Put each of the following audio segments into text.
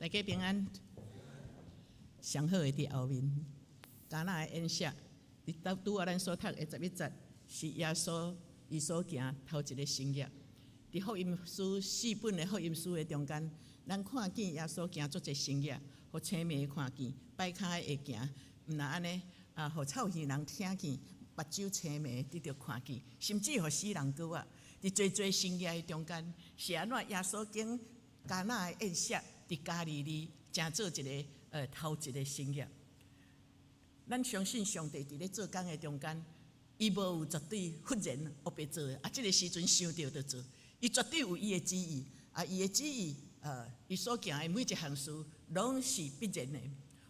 大家平安。上好的伫后面，迦纳的恩赦，伫拄啊咱所读的11节，是耶稣伊所行头一个生业。伫福音书4本的福音书的中间，咱看见耶稣行足一生业，互青迷看见，摆骹会行，毋若安尼互臭耳人听见，目睭青迷得着看见，甚至互死人cứu啊！伫最生业的中间，是安怎耶稣经迦纳的宴舍伫加利利，正做一个头一个生业。咱相信上帝伫咧做工的中间，伊无有绝对忽然黑白做的，即个时阵想到就做，伊绝对有伊的旨意，伊的旨意，伊所行的每一项事，拢是必然的。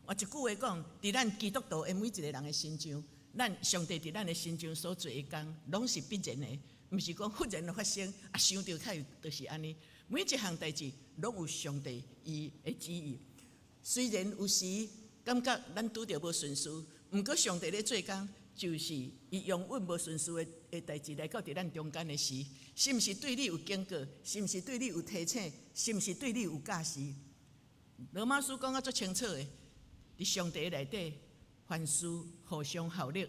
换一句话讲，伫咱基督徒的每一个人的心上，咱上帝伫咱的心上所做的工，拢是必然的，毋是讲忽然发生，想到开就是安尼。每一项代志拢有上帝伊的旨意。虽然有时感觉咱拄着无顺事，毋过上帝咧做工，就是伊用稳无顺事的代志来到伫咱中间的时，是毋是对你有警告？是毋是对你有提醒？是毋是对你有教示？罗马书讲啊足清楚的，伫上帝内底，凡事互相效力。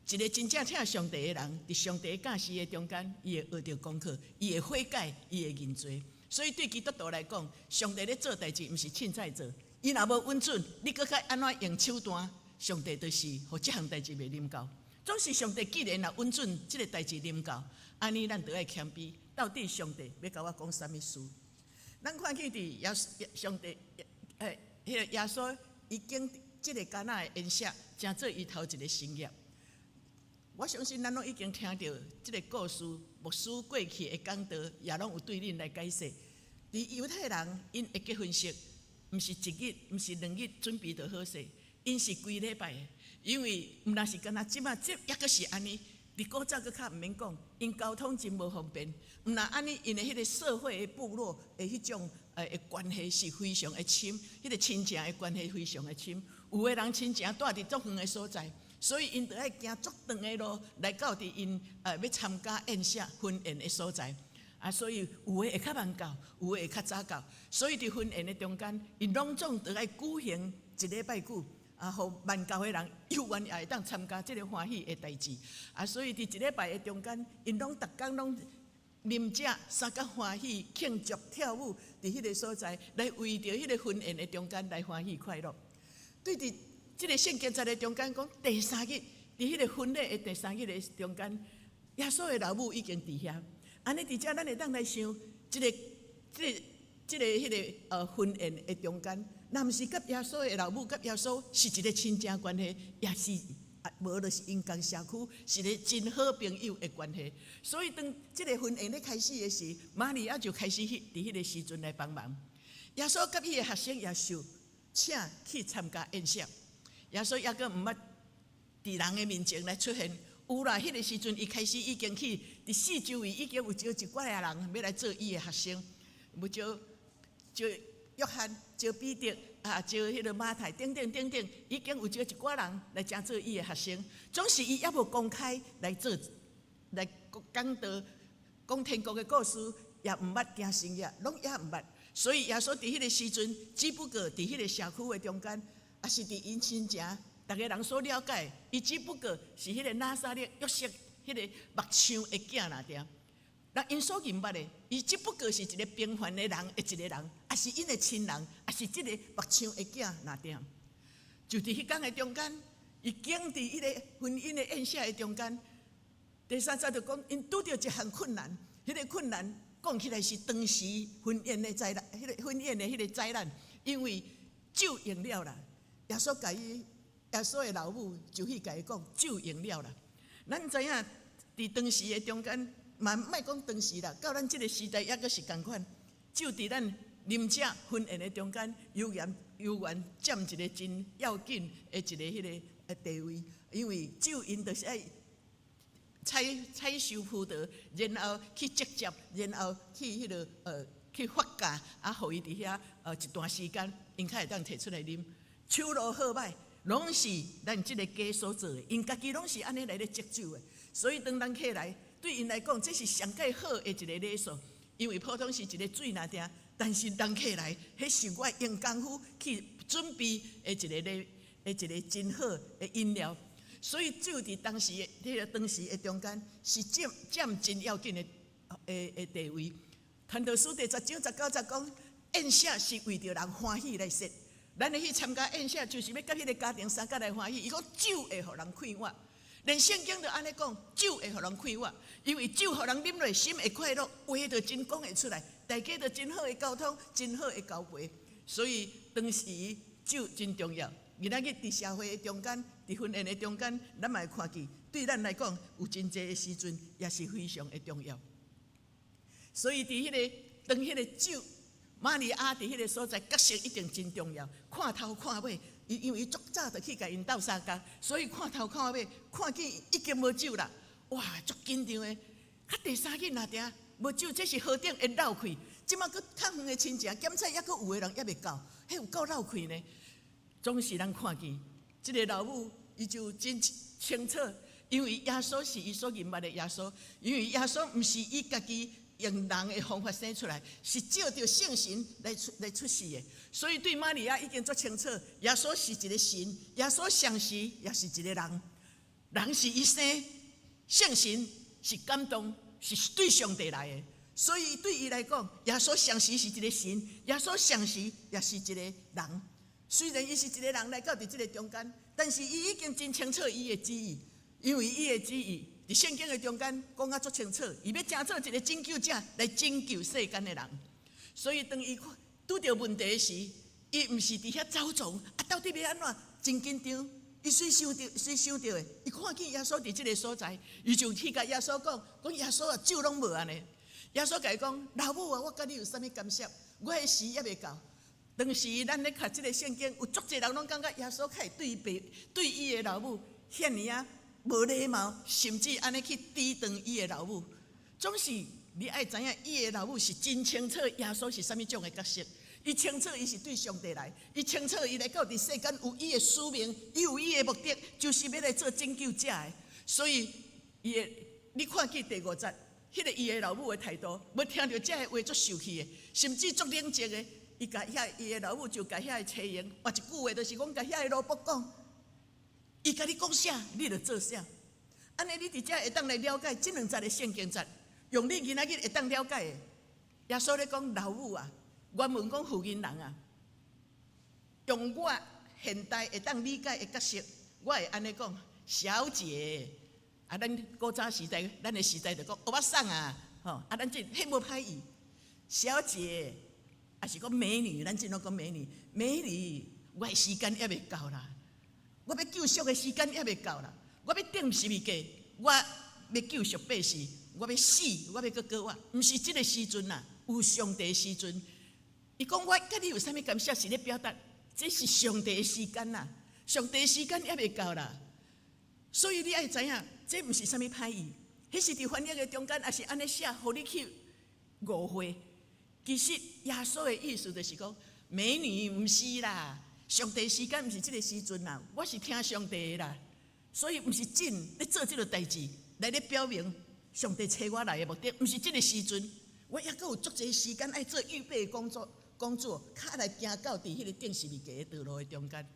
一个真正听上帝的人，伫上帝教示的中间，伊会学着功课，伊会悔改，伊会认罪。所以对基督徒来讲，上帝咧做代志，毋是凊彩做。伊若无稳准，你搁较安怎用手段？上帝就是互即项代志袂临到。总是上帝既然若稳准，即个代志临到，安尼咱就要谦卑。到底上帝要甲我讲啥物事？咱看见伫上帝迄个耶稣已经即个迦纳的宴舍，正做伊头一个生业。我相信咱拢已经听到即个故事，牧师过去的讲道也拢有对恁来解释。伫犹太人因会结婚式，毋是一日，毋是2日准备就好势，因是规礼拜的。因为毋若是干那即也阁是安尼，伫古早阁较毋免讲，因交通真无方便。毋若安尼，因的迄个社会的部落的迄种的关系是非常的深，迄个亲情的关系非常的深。有的人亲情住伫足远的所在。所以因就要行足长的路来到伫因要参加宴舍婚宴的所在，所以有的会较慢到，有的会较早到。所以伫婚宴的中间，因拢总就要举行1礼拜久，互万教的人有缘也会当参加即个欢喜的代志。所以伫1礼拜的中间，因拢逐工拢啉食、三甲欢喜、庆祝、跳舞，伫迄个所在来为着迄个婚宴的中间来欢喜快乐。对伫即个圣经在的中间讲，第3日，伫迄个婚礼的第3日的中间，耶稣的老母已经伫遐。安尼伫遮，咱会当来想，迄个婚宴的中间，若毋是甲耶稣的老母甲耶稣是一个亲情关系，也是无就是因共社区是一个真好朋友的关系。所以当即个婚宴咧开始的时，玛利亚就开始伫迄个时阵来帮忙。耶稣甲伊的学生也受请去参加宴舍。耶稣抑阁毋捌伫人的面前来出现，有啦，迄个时阵伊开始已经去伫四周围已经有招一寡人要来做伊的学生，有招约翰、招彼得招迄个马太等等，已经有招一寡人来正做伊的学生。总是伊抑无公开来讲道、讲天国的故事，也毋捌行生业，拢也毋捌。所以耶稣伫迄个时阵，只不过伫迄个社区的中间。也是伫因亲情，逐个人所了解，伊只不过是迄个拿撒勒约瑟迄个目像的囝啦，对。那因所认捌的，伊只不过是一个平凡的人的一个人，也是因的亲人，也是即个目像的囝啦，对。就伫迄天的中间，伊经伫迄个婚姻的宴舍的中间，第3节就讲，因拄着一项困难，迄个困难讲起来是当时婚宴的灾难，迄个婚宴的迄个灾难，因为酒用了啦。耶稣的老母就去甲伊讲，酒用了啦。咱知影伫当时的中间，嘛莫讲当时啦，到咱即个时代也阁是共款。酒伫咱啉食婚宴的中间，有缘占一个真要紧的一个迄个地位，因为酒因就是爱采收葡萄，然后去接接，然后去迄个去发酵，互伊伫遐一段时间，因才会当摕出来啉。手路好歹，拢是咱即个家所做的，因家己拢是安尼来咧接酒的。所以当咱客来，对因来讲，这是上介好的一个礼数。因为普通是一个水若定，但是人客来，迄是我用功夫去准备的一个真好的饮料。所以酒伫当时迄个当时的中间是占真要紧的地位。传道书第10章19节讲，宴舍是为着人欢喜来设。咱去参加宴舍，就是要甲迄个家庭三角来欢喜。伊讲酒会互人快活，连圣经都安尼讲，酒会互人快活，因为酒互人啉落心会快乐，话就真讲会出来，大家就真好的沟通，真好的交陪。所以当时酒真重要。今仔日伫社会的中间，伫婚宴的中间，咱嘛会看见，对咱来讲有真济的时阵，也是非常的重要。所以伫迄个当迄个酒，玛利亚伫迄个所在角色一定真重要。看头看尾，因为伊足早就去甲因斗相共，所以看头看尾，看见已经无酒啦，哇，足紧张的。较第三日若定无酒，这是河顶会漏气。即马佫较远的亲戚检测，还佫有的人还未到，迄有够漏气呢。总是咱看见，即个老母伊就真清楚，因为耶稣是伊所认捌的耶稣，因为耶稣毋是伊家己用人的方法生出来，是照着圣神来出世的。所以对玛利亚已经足清楚，耶稣是一个神，耶稣上时也是一个人，人是伊生，圣神是感动，是对上帝来的。所以对伊来讲，耶稣上时是一个神，耶稣上时也是一个人。虽然伊是一个人来到伫即个中间，但是伊已经真清楚伊的旨意，因为伊的旨意伫圣经的中间讲啊足清楚，伊要成做一个拯救者来拯救世间的人。所以当伊拄着问题时，伊毋是伫遐走撞，到底要安怎？真紧张。伊虽想到的，伊看见耶稣伫即个所在，伊就去甲耶稣讲耶稣啊，酒拢无安尼。耶稣甲伊讲，老母啊，我甲你有啥物干涉？我的时还未到。当时咱咧读即个圣经，有足侪人拢感觉耶稣较会对伊的老母遐尼啊无礼貌，甚至安尼去抵挡伊的老母。总是你爱知影，伊的老母是真清楚耶稣是啥物种的角色，伊清楚伊是对上帝来，伊清楚伊来到伫世间有伊的使命，伊有伊的目的，就是要来做拯救者的。所以你看见第5节，迄个伊的老母的态度，要听到这个话足受气的，甚至足冷静的。伊甲伊的老母就甲遐个妻员换一句话，就是讲甲遐个萝卜讲，伊甲你讲啥，你就做啥。安尼你伫遮会当来了解即2节的圣经节，用你今仔日会当了解的。耶稣咧讲老母啊，原文讲妇人人啊，用我现代会当理解的角色，我会安尼讲，小姐啊，咱古早时代，咱的时代就讲欧巴桑啊，吼啊，咱即迄无歹意，小姐。还是讲美女，咱真拢讲美女。美女，我的时间还未到啦，我要救赎的时间还未到啦，我要顶十字架，我要救赎百姓，我要死，我要搁活，毋是即个时阵啦，有上帝的时阵。伊讲我甲你有啥物感谢，是咧表达，这是上帝的时间啦，上帝的时间还未到啦。所以你爱知影，这毋是啥物歹意，迄是伫翻译的中间，也是安尼写，互你去误会。其实耶稣的意思就是讲，美女毋是啦，上帝时间毋是即个时阵啦，我是听上帝的啦，所以毋是真咧做即个代志来咧表明上帝找我来的目的，毋是即个时阵，我还佫有足侪时间爱做预备的工作，较来行到伫迄个顶十字架的道路的中间。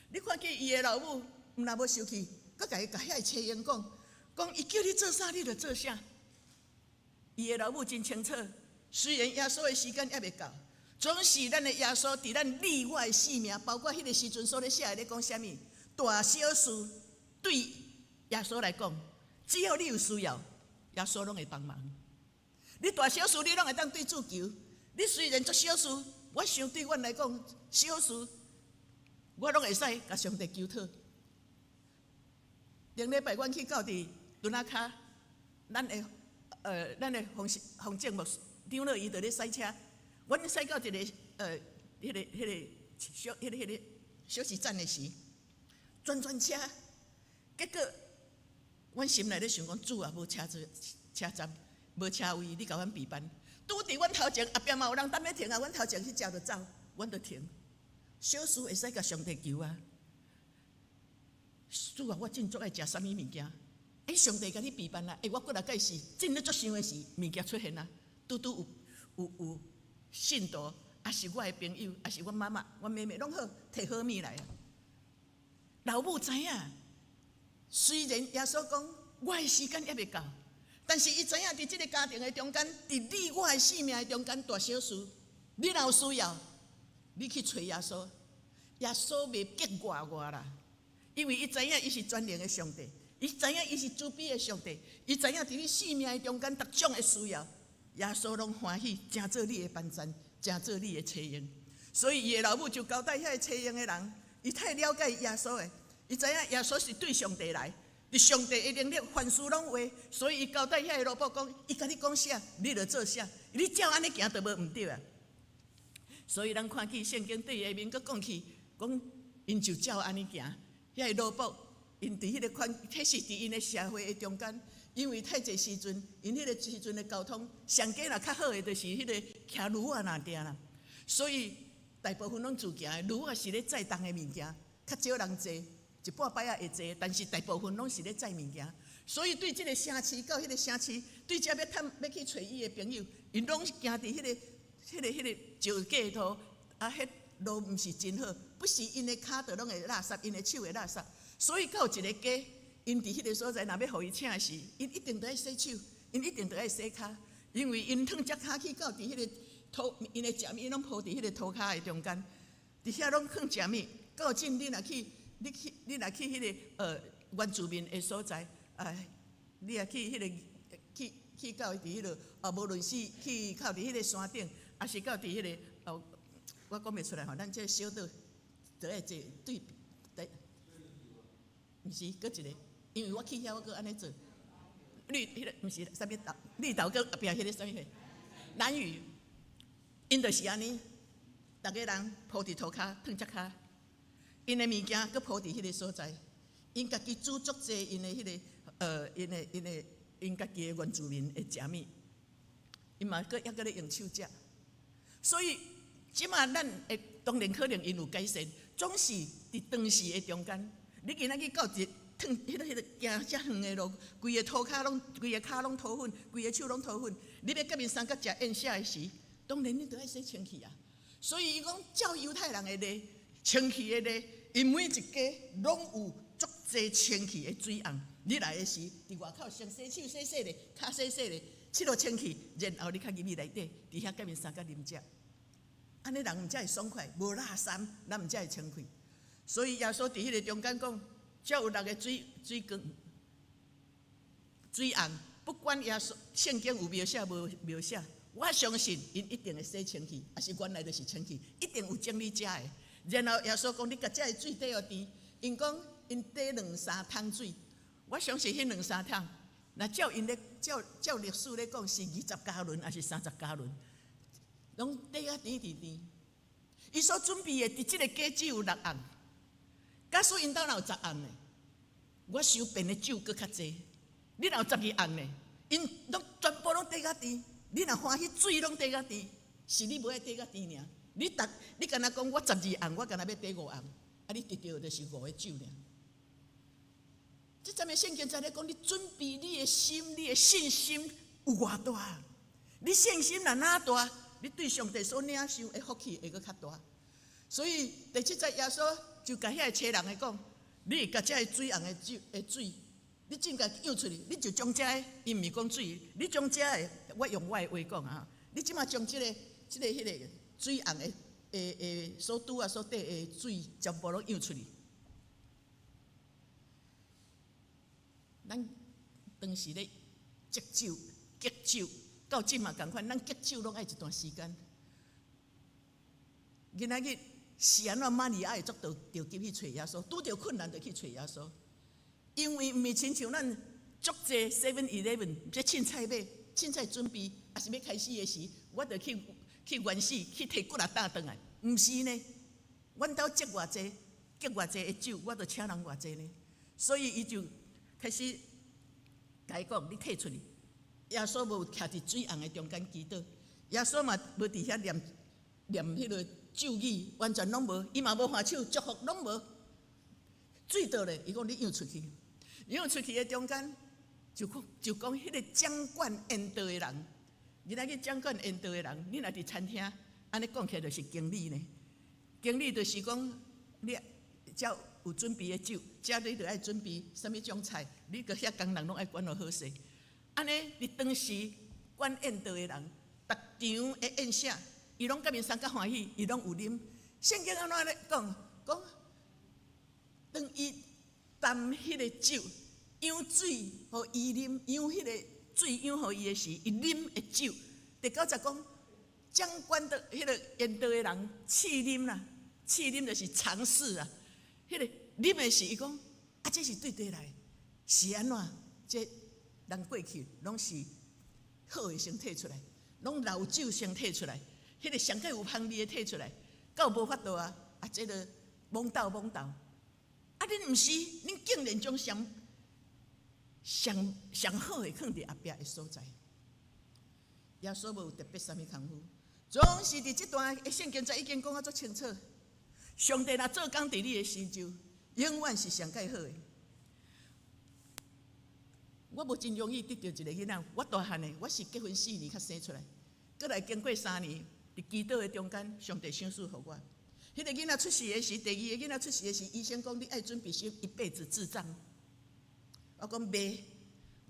你看见伊的老母，毋若无生气，佫甲遐个妻员讲伊叫你做啥，你就做啥。伊的老母真清楚。虽然耶稣的时间还未到，总是咱的耶稣伫咱例外的性命，包括迄个时阵所咧写的咧讲啥物大小事，对耶稣来讲，只要你有需要，耶稣拢会帮忙。你大小事你拢会当对主求。你虽然做小事，我想对阮来讲小事，我拢会使甲上帝求讨。顶礼拜阮去到伫敦仔卡，咱的洪正牧张乐仪在咧驶车，阮驶到一个迄个小市站的时，转车，结果阮心内咧想讲，主啊，无车站，无车位，你甲阮备班。拄伫阮头前，后壁嘛有人等咧停啊，阮头前去车就走，阮就停。小事会使甲上帝求啊，主啊，我真足爱食啥物物件？上帝甲你备班啦！我过来解释，真咧足想的是物件出现啊。拄有信徒，也是我的朋友，也是我妈妈、我妹妹，拢好摕好物来啊。老母知影，虽然耶稣讲我的时间还未到，但是伊知影伫即个家庭的中间，伫你我的性命的中间大小事，你若有需要，你去找耶稣，耶稣袂激我啦，因为伊知影伊是全能的上帝，伊知影伊是慈悲的上帝，伊知影伫你性命的中间各种的需要，耶稣拢欢喜，成做你的帮衬，成做你的车用。所以伊的老母就交代遐个车用的人，伊太了解耶稣的，伊知影耶稣是对上帝来。上帝的能力，凡事拢有，所以伊交代遐个萝卜讲，伊甲你讲啥，你就做啥，你照安尼行就无毋对啊。所以咱看见圣经对下面佫讲起，讲因就照安尼行，遐个萝卜，因伫迄个迄是伫因的社会的中间，因为太济时阵，因迄个时阵的交通，上加若较好的，就是迄个骑驴啊那定啦。所以大部分拢自行的，驴啊是咧载重的物件，较少人坐。一半摆啊会坐，但是大部分拢是咧载物件，所以对即个城市到迄个城市，对遮要去找伊的朋友，因拢行伫迄个石架头，啊，迄路毋是真好，不是因的骹就拢会垃圾，因的手会垃圾，所以到一个家，因伫迄个所在，若要互伊请时，因一定得爱洗手，因一定得爱洗骹，因为因烫只骹去到伫迄个土，因的食物拢铺伫迄个土骹的中间，伫遐拢放食物，到阵你若去。你若去迄个原住民的所在，你若去迄个去到伫迄个无论是去靠伫迄个山顶，还是到伫迄个我讲袂出来吼，咱这小岛就爱坐对，毋是，搁一个，因为我去遐我搁安尼做，迄个毋是啥物岛，绿岛搁后壁迄个啥物个，兰屿，因就是安尼，逐个人铺伫涂骹，烫只骹。因的物件佫铺伫迄个所在，因家己煮足济因的迄个因家己的原住民的食物，因嘛佫咧用手食，所以即马咱会当然可能因有改善，总是伫当时的中间，你今仔日到一烫迄个行遮远的路，规个涂骹拢，规个骹拢涂粉，规个手拢涂粉，你要甲面三角食宴食的时，当然你着爱洗清气啊。所以伊讲照犹太人的例。清气的咧，因每一家拢有足济清气的水甕。你来的时，伫外口先洗手洗咧，骹洗咧，拭落清气，然后你较入去内底，伫遐甲面三角啉食。安尼人毋才会爽快，无垃圾，咱毋才会清气。所以耶稣伫迄个中间讲，只有6个水缸、水甕，不管耶稣圣经有描写无描写，我相信因一定会洗清气，也是原来就是清气，一定有整理食的。然后耶稣讲：“你甲遮个水底互滴，因讲因底2-3桶水，我相信迄2-3桶，那照因咧照历史咧讲是20加仑还是30加仑，拢底啊甜甜甜。伊所准备的伫即个家只有6盎，假使因兜若有10盎呢，我收变的酒搁较济。你若有12盎呢，因拢全部拢底啊甜。你若欢喜水拢底啊甜，是你无爱底啊甜尔。”你敢若讲我12盎，我敢若要底5盎，啊！你得到的就是5个酒尔。这阵的圣经在咧讲，你准备你的心、你的信心有偌大？你信心若哪大，你对上帝所领受的福气会搁较大。所以第7节耶稣就甲遐个车人个讲：，你会甲遮个水盎的水，你正甲舀出去，你就将遮个，伊毋是讲水，你将遮个，我用我的话讲啊，你即马将迄个。水盎的所拄啊所底的水，全部拢舀出去。咱当时咧积酒，到即嘛共款，咱积酒拢爱一段时间。今仔日是安怎玛利亚会做着急去找耶稣，拄着困难就去找耶稣，因为毋是亲像咱足济 7-11 要凊彩买、凊彩准备，也是要开始的时，我着去原始去摕骨力打转来，毋是呢？阮兜积偌济的酒，我着请人偌济呢？所以伊就开始甲伊讲：你摕出去。耶稣无徛伫水盎的中间祈祷，耶稣嘛无伫遐念迄个咒语，完全拢无，伊嘛无喊手祝福，拢无。水倒咧，伊讲你舀出去，舀出去的中间就讲迄个掌管宴道的人。今仔日掌管宴道的人，你若伫餐厅，安尼讲起来就是经理呢。经理就是讲，你才有准备的酒，才你就爱准备什么种菜，你个遐工人拢爱管得好势。安尼，你当时管宴道的人，逐场的宴席，伊拢甲面上较欢喜，伊拢有啉。圣经安怎咧讲？讲当伊担迄个酒，舀水互伊啉，舀迄个水舀互伊的时，伊啉的酒，第九节讲，将管的迄个宴道的人试啉啦，试啉就是尝试啊。迄个啉的时，伊讲啊，这是对对来，是安怎？这人过去拢是好的先摕出来，拢老酒先摕出来，迄个上较有香味的摕出来，到无法度啊，啊，这个懵斗。啊，恁毋是，恁竟然将上好的放伫后壁的所在。耶稣无有特别啥物功夫，总是伫这段的圣经才已经讲啊足清楚。上帝若做工伫你的心中，永远是上介好的。我无真容易得到一个囡仔，我大汉的，我是结婚4年才生出来，过来经过3年，伫祈祷的中间，上帝赏赐互我。迄个囡仔出世的时，第2个囡仔出世的时，医生讲你爱准备先一辈子智障。我讲袂，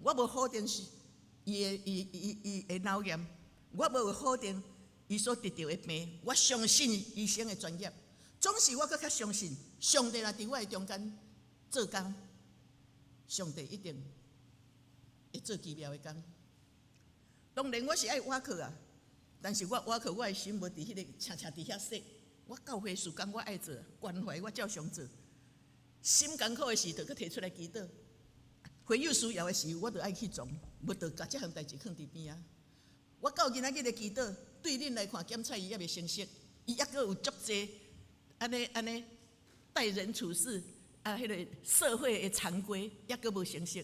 我无否定是伊的脑炎，我无否定伊所得到的病，我相信医生的专业。总是我搁较相信，上帝若伫我的中间做工，上帝一定会做奇妙的工。当然我是爱挖课啊，但是我挖课我的心无伫迄个常伫遐说。我教会事工我爱做，关怀我照常做。心艰苦的时，就搁摕出来祈祷；会有需要的时，我就爱去做，无就把这项代志放伫边啊。我到今仔日的祈祷，对恁来看检测伊还未成熟，伊还阁有足济安尼待人处事啊，迄个社会的常规还阁无成熟。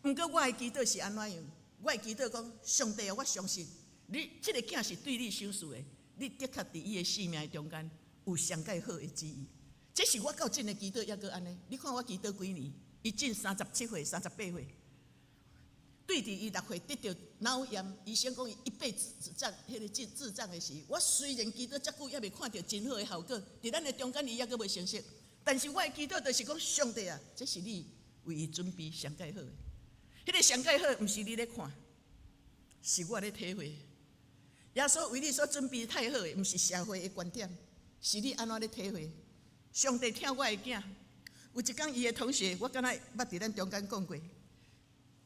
毋过我的祈祷是安怎样？我的祈祷讲，上帝啊，我相信你这个囝是对你赏赐的。你的确伫伊的生命中间有上介好的旨意，这是我到真的祈祷还阁安尼。你看我祈祷几年，伊近37岁、38岁，对伫伊6岁得到脑炎，医生讲伊一辈子智障，迄个智障的时，我虽然祈祷遮久，还未看到真好的效果，伫咱的中间伊还阁未成熟，但是我的祈祷就是讲，上帝啊，这是你为伊准备上介好的，迄个上介好，毋是你咧看，是我咧体会。耶稣为你所准备太好的，毋是社会的观点，是你安怎咧体会？上帝听我的囝，有一天伊的同学，我敢若捌伫咱中间讲过，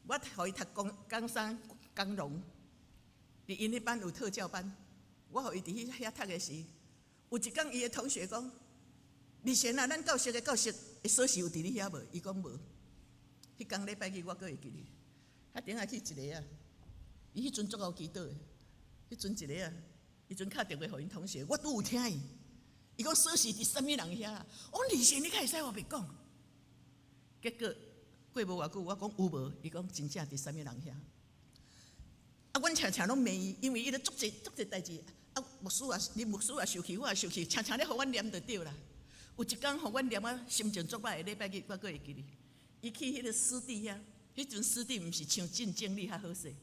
我互伊读工商工农，伫因迄班有特教班，我互伊伫遐读的时，有一天伊的同学讲：“立贤啊，咱教室的锁匙有伫你遐无？”伊讲无。迄天礼拜日我阁会记哩，遐顶下去一个啊，伊迄阵足够祈祷的。迄阵一个啊，迄阵敲电话互因同学，我拄有听伊。伊讲锁匙伫啥物人遐啦？我讲立贤，你敢会使我袂讲？结果过无偌久，我讲有无？伊讲真正伫啥物人遐？啊，阮常常拢骂伊，因为伊咧足济代志。啊，牧师也受气，我也受气，常常咧互阮念就对啦。有一天互阮念啊，心情足歹的礼拜日，我阁会记哩。伊去迄个师弟遐，迄阵师弟毋是像进经理较好势。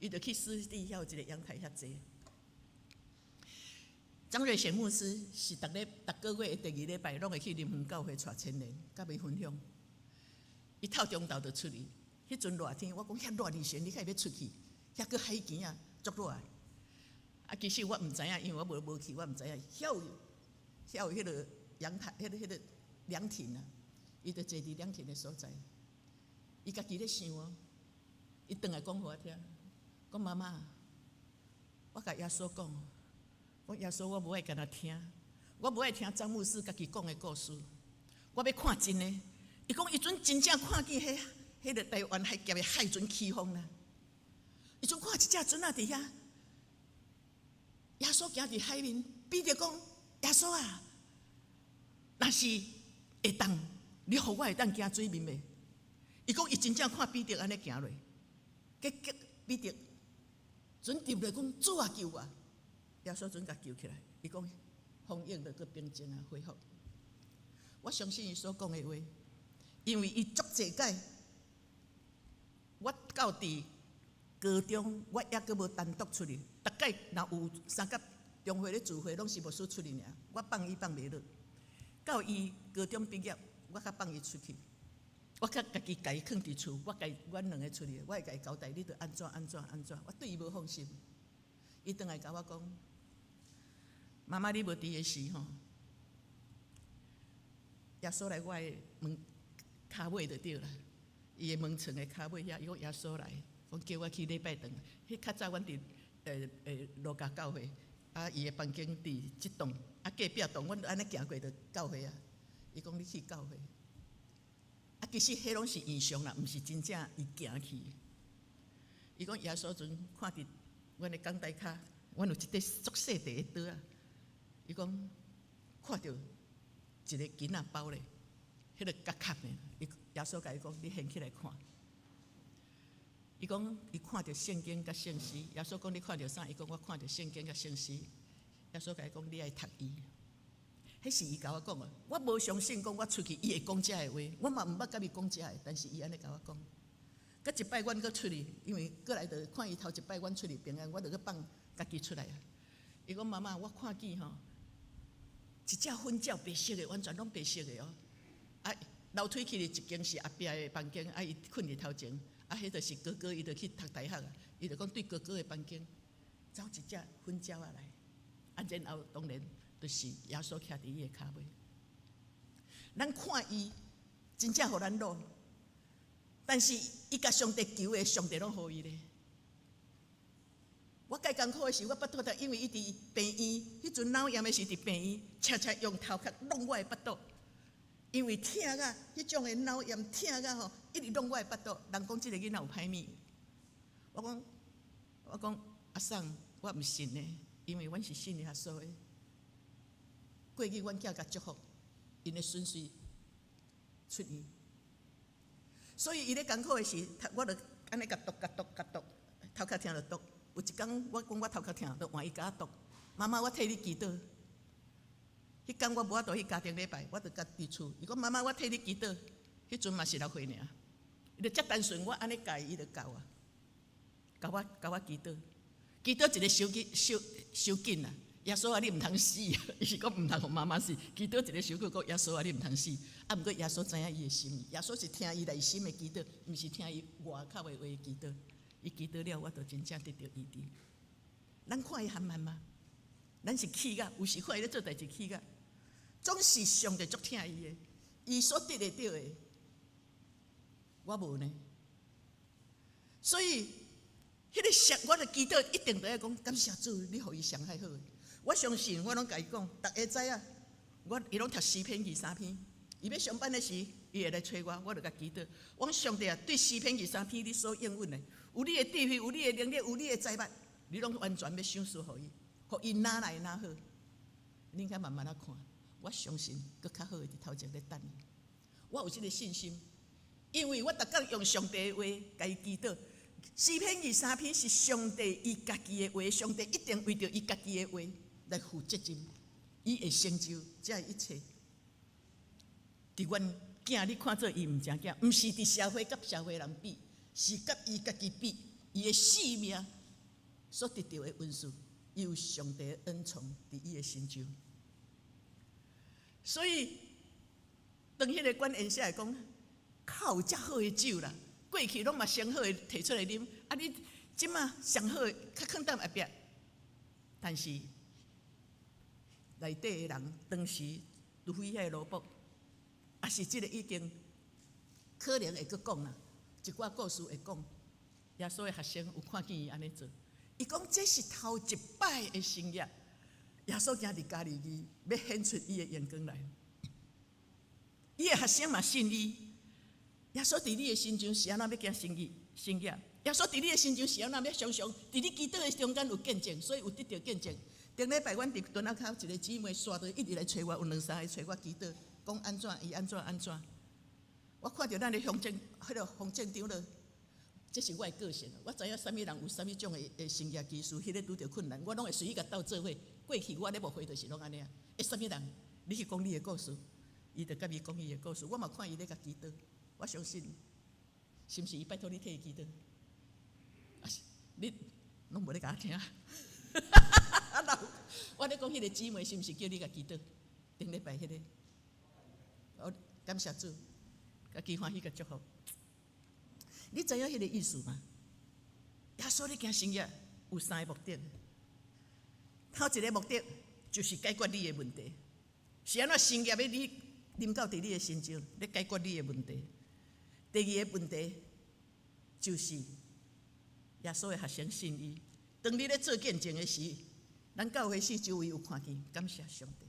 伊就去师弟遐有一个阳台遐坐。张瑞贤牧师是逐个月的第2礼拜，拢会去林园教会带青年，甲伊分享。伊透中昼就出去，迄阵热天，我讲遐热哩，你敢会要出去？遐个海边啊，足热啊！啊，其实我毋知影，因为我无去，我毋知影。遐有迄个阳台，迄个凉亭啊，伊就坐伫凉亭的所在。伊家己咧想哦，伊转来讲互我听。讲妈妈，我甲耶稣讲，耶稣我无爱干那听，我无爱听张牧师家己讲的故事，我要看真的。伊讲伊阵真正看见迄个台湾海峡的海船起风啦，伊阵看一只船仔伫遐，耶稣行伫海面，彼得讲耶稣啊，若是会当，你互我会当行水面袂？伊讲伊真正看彼得安尼行落，结彼得。船沉落讲主啊救我！耶稣船甲救起来，伊讲风应就搁平静啊恢复。我相信伊所讲的话，因为伊足济届，我到伫高中，我还阁无单独出去。大概若有3中会咧聚会拢是牧师出去尔，我放伊放袂落。到伊高中毕业，我较放伊出去，我较家己家囥伫厝，阮两个出去，我会甲伊交代，你着安怎，我对伊无放心。伊倒来甲我讲，妈妈你无伫诶时吼，耶稣来我诶门骹尾就对啦，伊诶门床诶骹尾遐，伊讲耶稣来，讲叫我去礼拜堂。迄较早阮伫罗家教会，伊诶房间伫即栋，隔壁栋，阮安尼行过就教会啊。伊讲你去教会，其实迄拢是印象啦，毋是真正伊行去。伊讲耶稣阵看伫阮诶讲台骹，阮有一块足细地诶桌啊。伊讲看到一个囡仔包咧，迄个角壳呢，耶稣甲伊讲，你掀起来看。伊讲伊看到圣经甲圣诗，耶稣讲你看到啥？伊讲我看到圣经甲圣诗。耶稣甲伊讲你爱读伊，迄是伊甲我讲的。我无相信讲我出去伊会讲遮个话，我嘛毋捌甲伊讲遮个，但是伊安尼甲我讲。甲一摆阮搁出去，因为过来着看伊头一摆阮出去平安，我着搁放家己出来啊。伊讲妈妈，我看见吼，一只粉鸟白色的，完全拢白色的哦。楼梯起哩一间是后壁的房间，伊困伫头前。迄就是哥哥，伊就去读大学啊。伊就讲对哥哥的房间走一只粉鸟仔来，然后当然就是耶稣徛伫伊的骹尾。咱看伊真正互咱落，但是伊甲上帝求的，上帝拢互伊咧。我介艰苦的时候，我巴肚头，因为伊伫病院，迄阵脑炎的时伫病院，常常用头壳弄我的巴肚。因为疼啊，迄种的脑炎疼啊吼，一直弄我的巴肚。人讲即个囡仔有歹命，我讲阿送，我毋信呢，因为阮是信耶稣的。过去阮囝甲祝福，因会顺遂出院。所以伊咧艰苦的时，我着安尼甲读，头壳疼着读。有一天我讲我头壳疼，着换伊甲我读。妈妈，我替你祈祷。迄天我无法度去家庭礼拜，我着家伫厝。伊讲妈妈，我替你祈祷。迄阵嘛是6岁尔，伊着遮单纯，我安尼教伊，就教我，教我祈祷。祈祷一个收紧啦。耶稣啊，你毋通死啊！伊是讲毋通互妈妈死。祈祷一个收紧，讲耶稣啊，你毋通死。毋过耶稣知影伊的心意，耶稣是听伊内心的祈祷，毋是听伊外口的话祈祷。伊祈祷了，我着真正得到医治。咱看伊含慢吗？咱是气甲，有时看伊咧做代志气甲。总是上帝足疼伊的，伊所得得到的，我无呢。所以，迄个上，我著祈祷一定都要讲感谢主，你互伊上海好的。我相信，我拢甲伊讲，大家知影，伊拢读诗篇23篇，伊要上班的时，伊会来找我，我著甲祈祷。我讲上帝啊，对诗篇23篇你所应允的，有你的智慧，有你的能力，有你的才华，你拢完全要赏赐互伊，互伊哪来哪好。恁甲慢慢啊看。我相信，搁较好的伫头前咧等伊。我有这个信心，因为我逐工用上帝的话甲伊祈祷。诗篇23篇是上帝伊家己的话，上帝一定为着伊家己的话来负责任，伊会成就这一切。伫阮囝，你看做伊毋正囝，毋是伫社会甲社会人比，是甲伊家己比，伊的性命所得到的恩赐，有上帝的恩宠伫伊的身上。所以，当迄个管演社会讲，较有遮好的酒啦，过去拢嘛上好的摕出来啉，你即马上好的较放踮后壁，但是内底的人当时除非遐个萝卜，也是即个已经可能会阁讲啦，一寡故事会讲，耶稣的学生有看见伊安尼做，伊讲这是头一摆的生业。耶稣行伫加利利，要显出伊的眼光来。伊的学生嘛信伊。耶稣伫你的心中是安怎要行生业？耶稣伫你的心中是安怎要常常伫你祈祷的中间有见证，所以有得到见证。顶礼拜阮伫墩仔口一个姊妹刷到一直来找我，有2-3个找我祈祷，讲安怎伊安怎。我看到咱的乡镇，迄个乡镇长了，这是我的个性。我知影啥物人有啥物种的生业技术，迄个拄着困难，我拢会随伊甲斗做伙。过去我咧无会就是拢安尼啊，啥物人你去讲你的故事，伊就甲伊讲伊的故事，我嘛看伊咧甲祈祷，我相信，是毋是伊拜托你替伊祈祷？啊，你拢无咧甲我听，我咧讲迄个姊妹是毋是叫你甲祈祷？顶礼拜迄个，感谢主，家己欢喜甲祝福。你知影迄个意思吗？耶稣咧行新约有3个目的，头一个目的就是解决你的问题，是安怎新约要你临到伫你的身上，咧解决你的问题。第二个问题就是耶稣的学生信伊，当你咧做见证的时，咱教会四周围有看见，感谢上帝，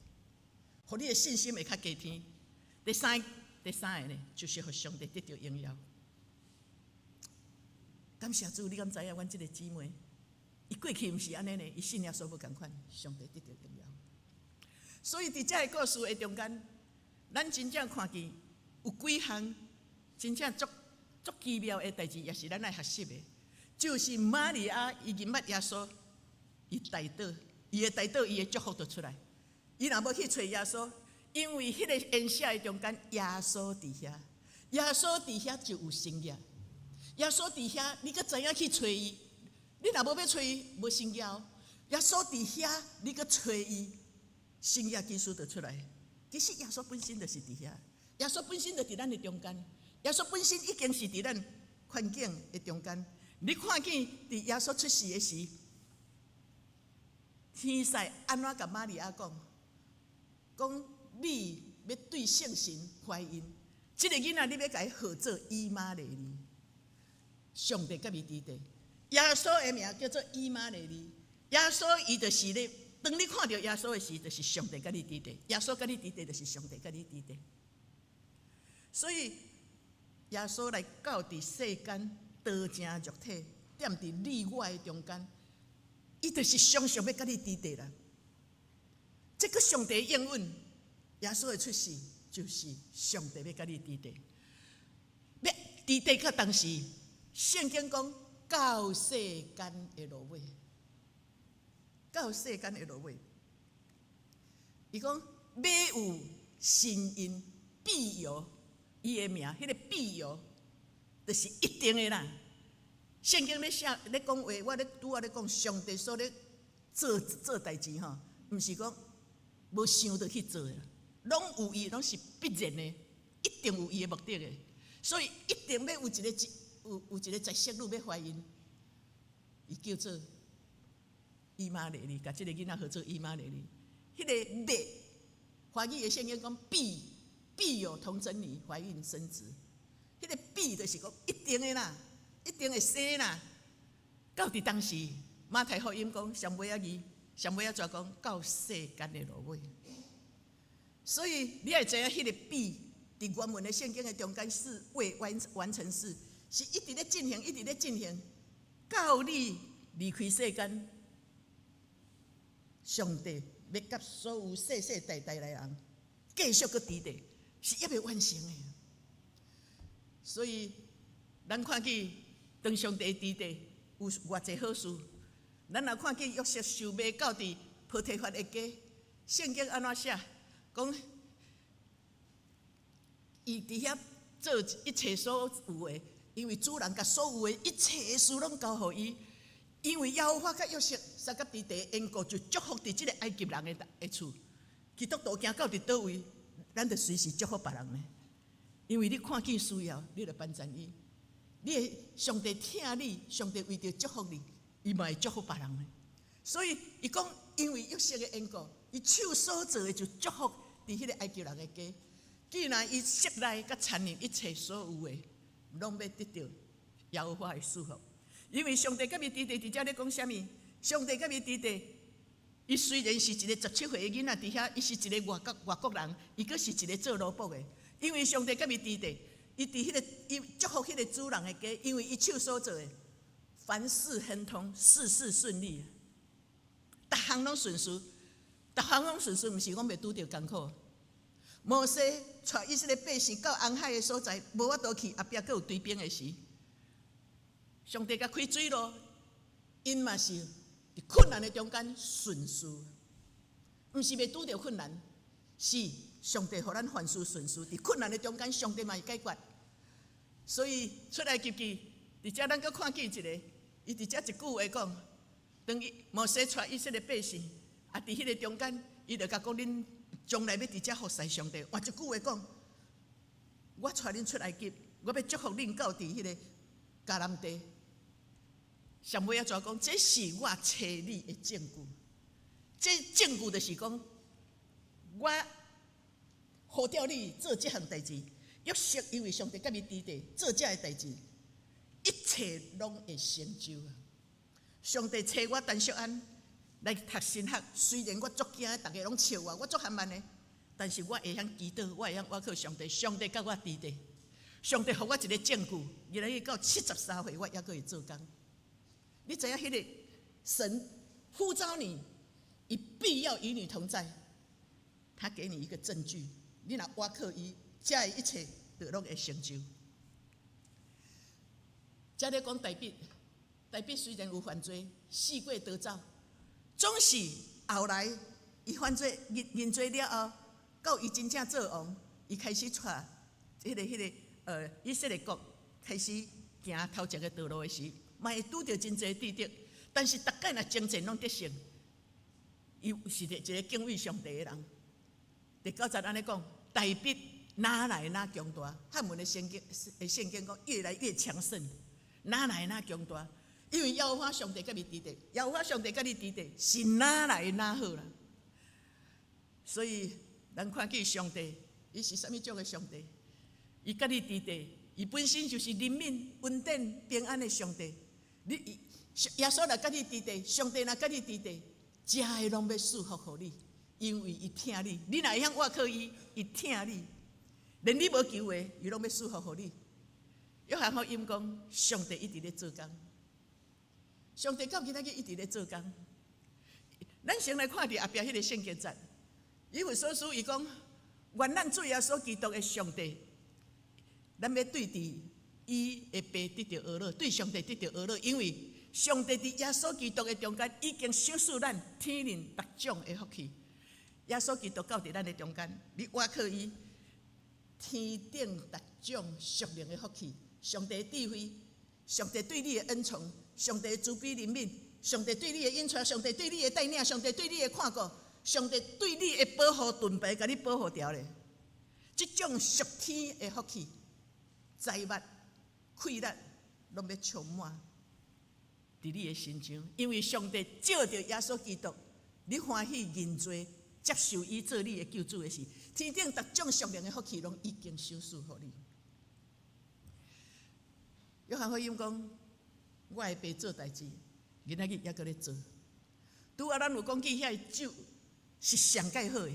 互你的信心会较加添。第三个呢，就是互上帝得到荣耀。感谢主，你敢知影？阮即个姊妹，伊过去毋是安尼呢，伊信耶稣无共款，上帝得到荣耀。所以伫遮个故事的中间，咱真正看见有几项真正足奇妙的代志，也是咱来学习的。就是玛利亚伊认捌耶稣，伊祈祷，伊的祈祷，伊的祝福就出来。伊若要去找耶稣，因为迄个宴舍的中间，耶稣伫遐，耶稣伫遐就有新约。耶稣伫遐，你阁知影去找伊？你若无要找伊，无新约。耶稣伫遐，你阁找伊，新约基督就出来。其实耶稣本身就是伫遐，耶稣本身就伫咱的中间，耶稣本身已经是伫咱环境的中间。你看见伫耶稣出世的时，天使安怎甲玛利亚讲？讲你要对圣神怀孕，这个囡仔你要甲伊号做以马内利。上帝甲伊伫地，耶稣的名叫做以马内利。耶稣伊就是咧，当你看到耶稣的时，就是上帝甲你伫地。耶稣甲你伫地，就是上帝甲你伫地。所以耶稣来到伫世间，道成肉体，踮伫你我的中间，伊就是常常要甲你伫地啦。这个上帝应允，耶稣的出世就是上帝要甲你伫地。要伫地到当时。圣经讲到世间的落尾，到世间的落尾，伊讲要有神因庇佑伊的名，迄个庇佑就是一定的啦。圣经咧写咧讲话，我咧拄仔咧讲上帝所咧做代志吼，毋是讲无想着去做的，拢有伊，拢是必然的，一定有伊的目的的，所以一定要有一个在色女要怀孕，伊叫做以马内利，甲这个囡仔号做以马内利。迄个密，华语的圣经讲必有童贞女怀孕生子，迄个必就是讲一定的啦，一定会生啦。到伫当时，马太福音讲上尾仔怎讲到世间的落尾，所以你会知影迄个必伫原文的圣经的中间是未完成式。是一直咧进行，一直咧进行，到你离开世间，上帝要甲所有世世代代来人继续搁伫地，是一未完成的。所以，咱看见当上帝伫地有偌济好事，咱若看见约瑟受卖到伫波提乏的家，圣经安怎写？讲伊伫遐做一切所有的。因为主人甲所有的一切事拢交互伊，因为耶和华甲约瑟三甲伫地缘故，就祝福伫即个埃及人的厝。基督徒行到伫倒位，咱就随时祝福别人呢。因为你看见需要，你就帮助伊。你的上帝听你，上帝为着祝福你，伊嘛会祝福别人呢。所以伊讲，因为约瑟的缘故，伊手所做的就祝福伫迄个埃及人的家。既然伊色内甲残忍一切所有的。拢要得到耶和华的祝福，因为上帝甲伊伫地，伫遮咧讲啥物？上帝甲伊伫地，伊虽然是一个17岁的囡仔伫遐，伊是一个外国人，伊阁是一个做奴仆的。因为上帝甲伊伫地，伊伫迄个伊祝福迄个主人的家，因为伊手所做的，凡事亨通，事事顺利，逐项拢顺遂，逐项拢顺遂，毋是讲袂拄着艰苦。摩西带以色列百姓到红海的所在，无法度去，后壁阁有追兵的时，上帝甲开水路，因嘛是伫困难的中间顺遂，毋是袂拄着困难，是上帝互咱凡事顺遂。伫困难的中间，上帝嘛会解决。所以出来记记，伫遮咱阁看见一个，伊伫遮一句话讲，当摩西带以色列百姓伫迄个中间，伊就甲讲：恁将来要伫遮服侍上帝。换一句话讲，我带恁出埃及，我要祝福恁到伫迄个迦南地。上尾仔怎讲？这是我找你的证据。这证据就是讲，我呼召你做这项代志。约瑟因为上帝甲伊指定做这个代志，一切拢会成就啊！上帝找我陈淑安来读神学，虽然我足惊，大家拢笑我足罕慢的，但是我会晓祈祷，我会晓倚靠上帝。上帝甲我指定，上帝给我一个证据，原来到73岁，我还可以做工。你知影迄个神呼召你，以必要与你同在，他给你一个证据，你若倚靠伊。这一切就拢会成就。这咧讲大必虽然有犯罪，死过得走，总是后来伊犯罪认罪了后，到伊真正做王，伊开始带迄个以色列国开始行头一个道路的时，嘛会拄着真侪敌敌，但是大概若征战拢得胜。伊是一个敬畏上帝的人。第9节安尼讲，大必哪来哪强大？汉文的圣经讲越来越强盛，哪来哪强大？因为耶和华上帝甲你指定，耶和华上帝甲你指定是哪来哪好啦。所以咱看见上帝，伊是啥物种的上帝？伊甲你指定，伊本身就是人民稳定平安的上帝。耶稣若甲你指定，上帝若甲你指定，这个拢要祝福予你，因为伊听你。你若会晓倚靠伊，伊听你。连你无求的，伊拢要祝福予你。约翰福音讲，上帝一直咧做工，上帝到今仔日一直咧做工。咱先来看伫后壁迄个圣经节，以弗所书伊讲，愿咱主耶稣基督的上帝，咱要对伫伊的爸得到阿乐，对上帝得到阿乐，因为上帝伫耶稣基督的中间已经赏赐咱天灵各种的福气。耶稣基督到伫咱的中间，你倚靠伊。天顶各种属灵的福气，上帝的智慧，上帝对你的恩宠，上帝的慈悲怜悯，上帝对你的引带，上帝对你的带领，上帝对你的看顾，上帝对你的保护盾牌，甲你保护掉咧。这种属天的福气，财物、快乐，拢要充满伫你的心中，因为上帝照着耶稣基督，你欢喜认罪。接受伊做你的救主的时，天顶各种属灵的福气拢已经赏赐予你。约翰福音讲，我的爸做代志，今仔日还阁咧做。拄仔咱有讲起遐酒是上介好的，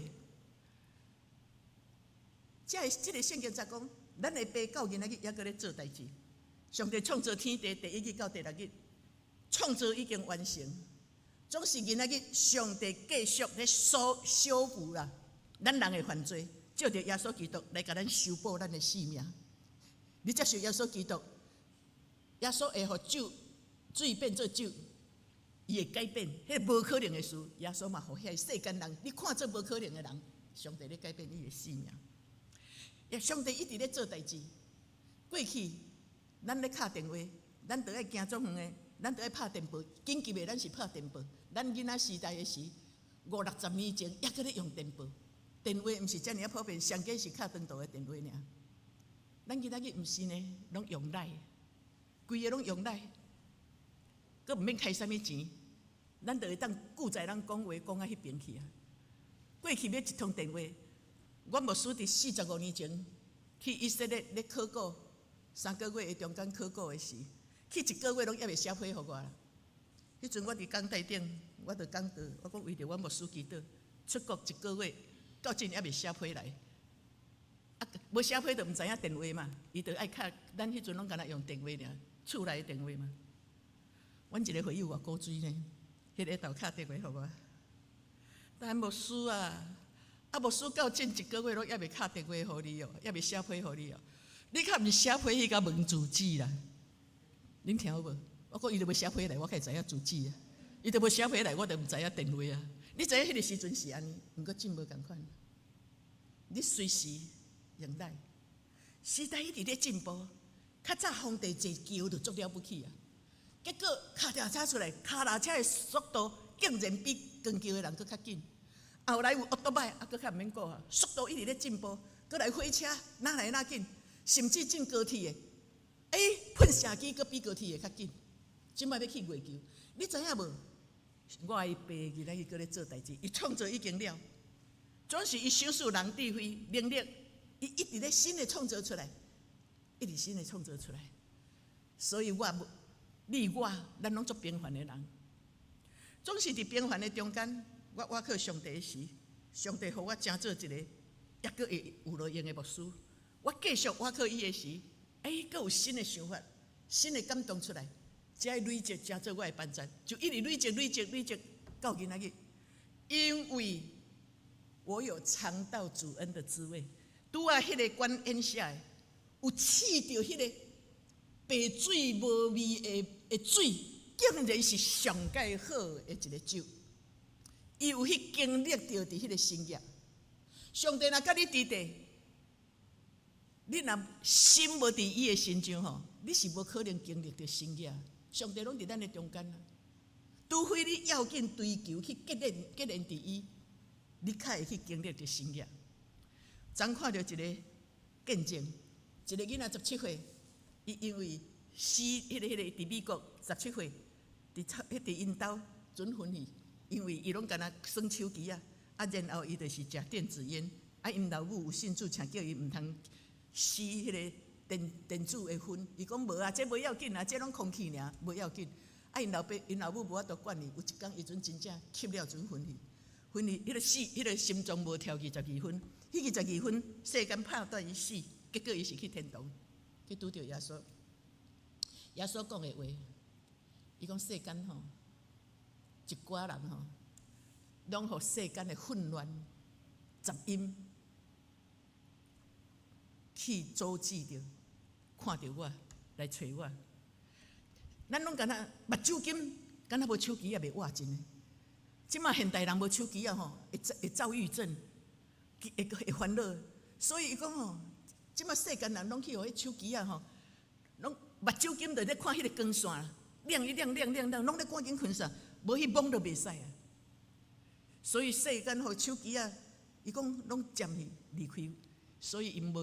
这个圣经才讲，咱的爸到今仔日还阁咧做代志。上帝创造天地第1日到第6日，创造已经完成。总是今仔日，上帝继续咧修复啦，咱人的犯罪，照着耶稣基督来甲咱修补咱的性命。你接受耶稣基督，耶稣会互酒水变做酒，伊会改变，迄个无可能的事，耶稣嘛互遐世间人，你看做无可能的人，上帝咧改变伊的性命。上帝一直咧做代志。过去咱咧敲电话，咱就爱行足远的，咱就爱拍电报，紧急的咱是拍电报。咱囡仔时代的时，50、60年前还搁咧用电报，电话毋是遮尔普遍，上计是敲长途的电话尔。咱今仔日毋是呢，拢用赖，规个拢用赖，佫毋免开啥物钱，咱就会当顾在咱讲话讲啊迄边去啊。过去要一通电话，我牧师伫45年前去以色列咧考古，3个月的中间考古的时，去1个月拢还未写批互我啦。迄阵我伫讲台顶，我就讲道，我讲为着我牧师祈祷，出国1个月，到今还未写批来。啊，无写批就毋知影电话嘛，伊就爱敲，咱迄阵拢敢若用电话尔，厝内的电话嘛。阮一个会友偌古锥呢，迄个头敲电话互我，但牧师啊，牧师到今1个月拢还未敲电话互你哦，还未写批互你哦，你较毋写批迄个问主旨啦，恁听有无？我讲伊就无写批来，我才知影主旨啊。伊就无写批来，我就毋知影电话啊。你知影迄个时阵是安尼，毋过真无共款。你随时用来，时代一直咧进步。较早皇帝坐轿就足了不起啊，结果脚踏车出来，脚踏车的速度竟然比光桥的人佫较紧，后来有奥多麦，佫较毋免讲啊，速度一直咧进步，佫来火车哪来哪紧，甚至进高铁的，喷射机佫比高铁的较紧。即摆要去月球，你知影无？我伊爸日来伊佫咧做代志，伊创造已经了，总是伊想事人智慧能力，伊一直咧新的创造出来，一直新的创造出来。所以你我，咱拢做平凡的人，总是伫平凡的中间，我靠上帝时，上帝互我成做一个，也佫会有路用的牧师。我继续我靠伊的时，佫有新的想法、新的感动出来，才会累积成做我的班赞，就一直累积到今仔日。因为我有尝到主恩的滋味，拄啊迄个管演写的，有试着迄个白水无味的水，竟然是上界好的一个酒。伊有去经历着伫迄个新业，上帝若甲你伫地，你若心无伫伊的心上吼，你是无可能经历着新业。上帝拢伫咱的中间啦，除非你要紧追求去结连伫伊，你才会去经历着新业。昨看到一个见证，一个囡仔17岁，伊因为迄个伫美国17岁，伫因兜准婚去，因为伊拢干那耍手机啊，然后伊就是食电子烟，因老母有信主，请叫伊毋通吸迄个电子的烟。伊讲无啊，这无要紧啊，这拢空气尔，无要紧。因老母无法度管伊，有一天伊阵真正吸了阵烟去，迄个心脏无跳22分，迄22分世间拍断伊死，结果伊是去天堂，去拄着耶稣。耶稣讲的话，伊讲世间吼，一寡人吼，拢互世间的混乱、杂音去阻止着，看到我来找我。咱拢敢若目睭金，敢若无手机也袂活真诶。即马现代人无手机啊吼，会躁郁症，会烦恼。所以伊讲吼，即马世间人拢去互迄手机啊吼，拢目睭金就咧看迄个光线，亮一亮，拢咧赶紧困煞，无迄网都袂使啊。所以世间互手机啊，伊讲拢占去离开，所以因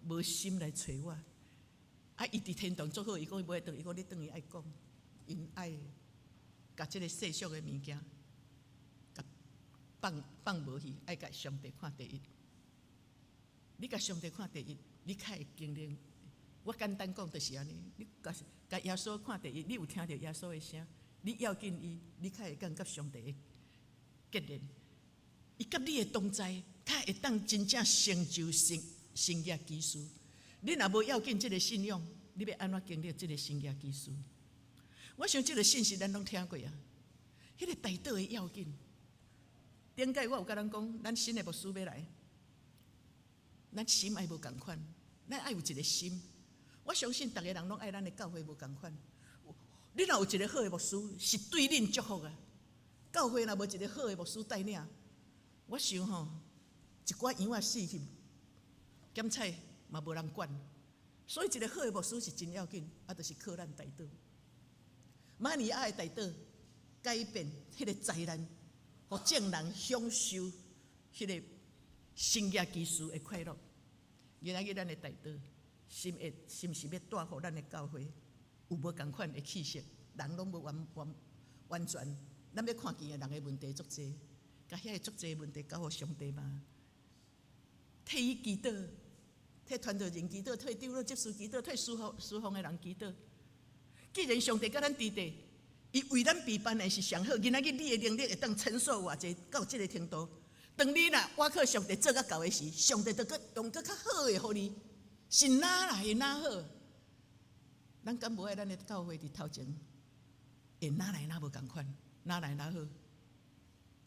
无心来找我。伊伫天堂做好，伊讲伊无爱转，伊讲你转去爱讲，因爱甲即个世俗的物件，甲放无去，爱甲上帝看第一。你甲上帝看第一，你才会经历。我简单讲就是安尼，你甲耶稣看第一，你有听到耶稣的声，你要紧伊，你才会感觉上帝的结连。伊甲你的同在，才会当真正成就新业基础。你若无要紧即个信仰，你要安怎经历即个新业基础？我想即个信息咱拢听过啊。迄个大道的要紧，顶届我有甲咱讲，咱新的牧师要来，咱心爱无共款，咱爱有一个心。我相信逐个人拢爱咱的教会无共款。你若有一个好的牧师，是对恁祝福啊。教会若无一个好的牧师带领，我想吼，一寡羊仔死去，检菜嘛无人管，所以一个好的牧师是真要紧，就是靠咱大道。马尼亚的大道改变迄个灾难，互众人享受迄个新业基础的快乐。今仔日咱的大道，是毋是要带互咱的教会有无共款的气息？人拢无完全，咱要看见的人的问题足济，甲遐个足济问题交互上帝嘛？替伊祈祷。替传道人祈祷，替长老、执事祈祷，替侍奉的人祈祷。既然上帝甲咱伫地，伊为咱备办的是上好。今仔日你的能力会当承受偌济到即个程度，当你若我靠上帝做甲到的时，上帝就用较好的互你，是哪来哪好？咱敢无爱咱的教会伫头前，会哪来哪无共款，哪来哪好？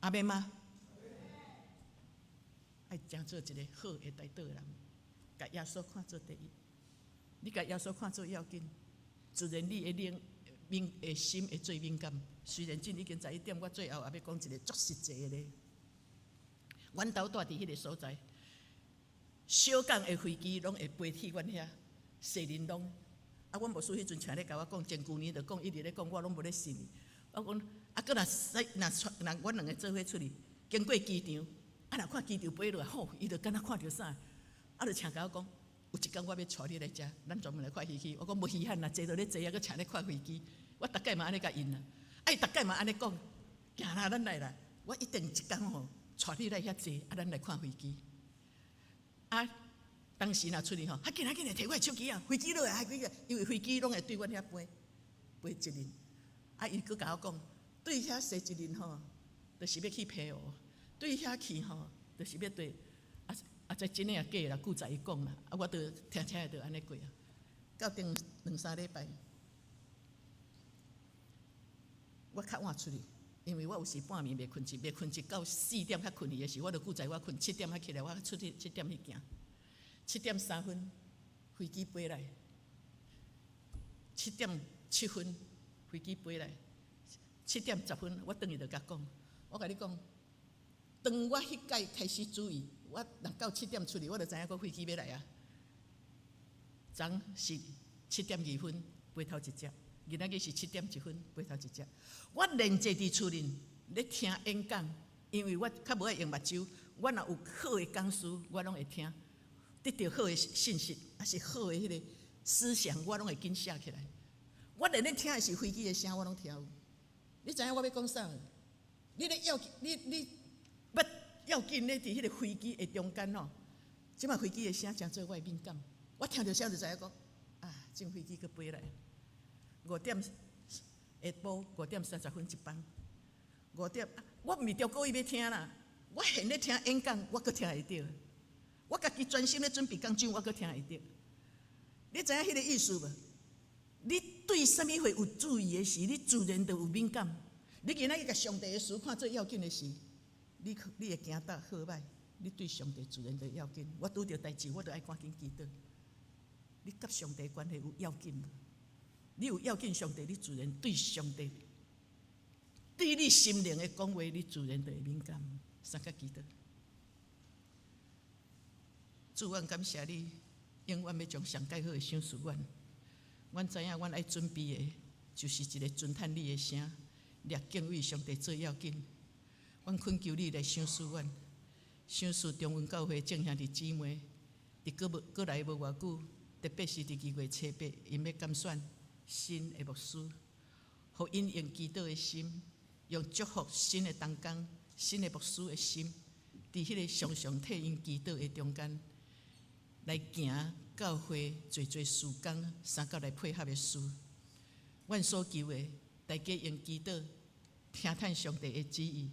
阿妹吗？爱诚做一个好的大道人。甲耶稣看做第一，你甲耶稣看做要紧，自然你的心会最敏感。虽然今已经11点，我最后也要讲一个足实际的咧。阮兜住伫迄个所在，小港的飞机拢会飞去阮遐，西林拢。阮牧师迄阵请咧甲我讲，前旧年就讲，一直咧讲，我拢无咧信。我讲搁若阮两个做伙出去，经过机场，若看机场飞落来，吼，伊就敢若看到啥，就请甲我讲，有一天我要带你来遮，咱专门来看飞机。我讲无稀罕啦，坐到咧坐啊，搁请你看飞机。我逐摆嘛安尼甲因啦，伊逐摆嘛安尼讲，行啦，咱来啦，我一定一天吼，带你来遐坐，咱来看飞机。当时若出去吼，紧来摕我手机啊，飞机落来，因为飞机拢会对阮遐飞一轮。伊佫甲我讲，对遐坐一轮吼，就是要去澎湖；对遐去吼，就是要对。这真诶也假啦，古早伊讲啦，我着听起来着安尼过啊。到顶2-3礼拜，我较晚出去，因为我有时半暝袂困一到4点较困去诶时，我着古早我困7点才起来，我出去7点去行。7点3分飞机飞来，7点7分飞机飞来，7点10分我转去就甲讲，我甲你讲，当我迄届开始注意，我若到7点出去，我就知影个飞机要来啊。昨是7点2分飞头一只，今仔日是7点1分飞头一只。我连坐伫厝里咧听演讲，因为我较无爱用目睭，我若有好的讲师，我拢会听。得到好的信息，还是好的迄个思想，我拢会紧写起来。我连咧听的是飞机的声，我拢听有。你知影我要讲啥？你咧要要紧咧，伫迄个飞机的中间吼，即摆飞机的声真做我敏感。我听到声就知影讲，正飞机佮飞来，5点下晡5点30分一班，5点，我毋是着故意要听啦，我现咧听演讲，我佮听会到。我家己专心咧准备讲章，我阁听会到。你知影迄个意思无？你对啥物会有注意的时，你自然就有敏感。你今仔日甲上帝的事看做要紧的事，你会行得好歹？你对上帝自然就要紧。我拄着代志，我就爱赶紧祈祷。你甲上帝关系有要紧无？你有要紧上帝，你自然对上帝，对你心灵的讲话，你自然就会敏感。三甲祈祷。主，阮感谢你，永远要将上介好的赏赐阮。阮知影，阮爱准备的，就是一个尊叹你的声，掠敬畏上帝最要紧。阮恳求你来赏赐阮，赏赐中文教会正兄弟姊妹，伫过来无偌久，特别是伫2月7日，因要拣选新的牧师，互因用祈祷的心，用祝福新的同工、新的牧师的心，伫迄个常常替因祈祷的中间。来行教会做事工，三角来配合的事。阮所求的，大家用祈祷听叹上帝的旨意，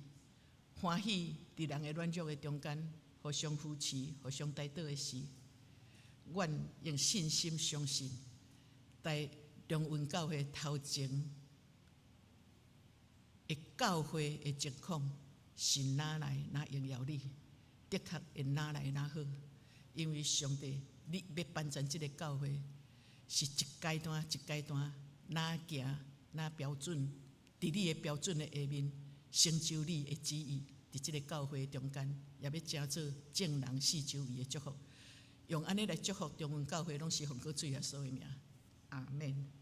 欢喜伫人的软弱的中间，互相扶持、互相带导的时，阮用信心相信，在中文教会头前的教会的情况是哪来哪荣耀你，的确会哪来哪好。因为上帝，你要办全这个教会，是一阶段一阶段哪行哪标准，伫你的标准的下面，成就你的旨意，伫这个教会中间，也要成做正人四周围的祝福。用安尼来祝福中文教会，拢是奉靠主耶稣的名，阿门。